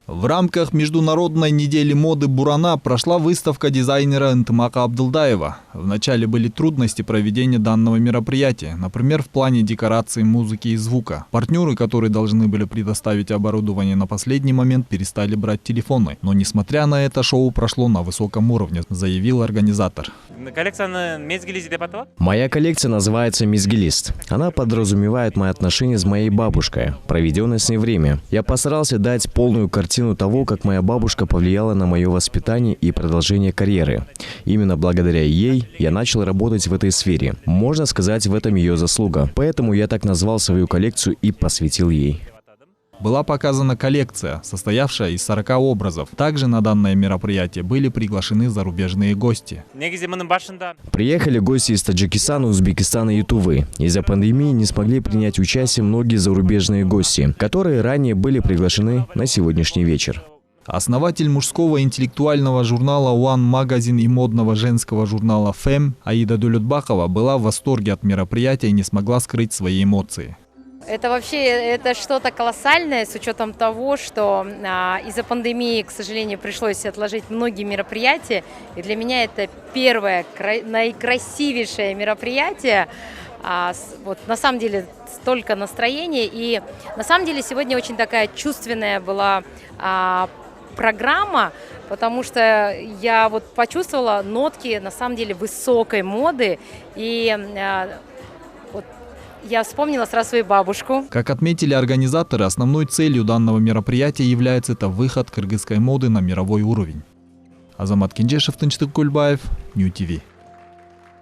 В рамках Международной недели моды Бурана прошла выставка дизайнера Ынтымака Абдылдаева. Вначале были трудности проведения данного мероприятия, например, в плане декорации, музыки и звука. Партнеры, которые должны были предоставить оборудование на последний момент, перестали брать телефоны. Но несмотря на это, шоу прошло на высоком уровне, заявил организатор. Моя коллекция называется «Мезгилист». Она подразумевает мои отношения с моей бабушкой, проведенное с ней время. Я постарался дать полную картину того, как моя бабушка повлияла на мое воспитание и продолжение карьеры. Именно благодаря ей я начал работать в этой сфере. Можно сказать, в этом ее заслуга. Поэтому я так назвал свою коллекцию и посвятил ей. Была показана коллекция, состоявшая из 40 образов. Также на данное мероприятие были приглашены зарубежные гости. Приехали гости из Таджикистана, Узбекистана и Тувы. Из-за пандемии не смогли принять участие многие зарубежные гости, которые ранее были приглашены на сегодняшний вечер. Основатель мужского интеллектуального журнала One Magazine и модного женского журнала Femme Аида Дулютбакова была в восторге от мероприятия и не смогла скрыть свои эмоции. Это что-то колоссальное, с учетом того, что из-за пандемии, к сожалению, пришлось отложить многие мероприятия. И для меня это первое, наикрасивейшее мероприятие. Вот, на самом деле столько настроения. И на самом деле сегодня очень такая чувственная была программа, потому что я вот почувствовала нотки на самом деле высокой моды. И я вспомнила сразу свою бабушку. Как отметили организаторы, основной целью данного мероприятия является это выход кыргызской моды на мировой уровень. Азамат Кенжешев, Тынчтык Кульбаев, Нью ТВ.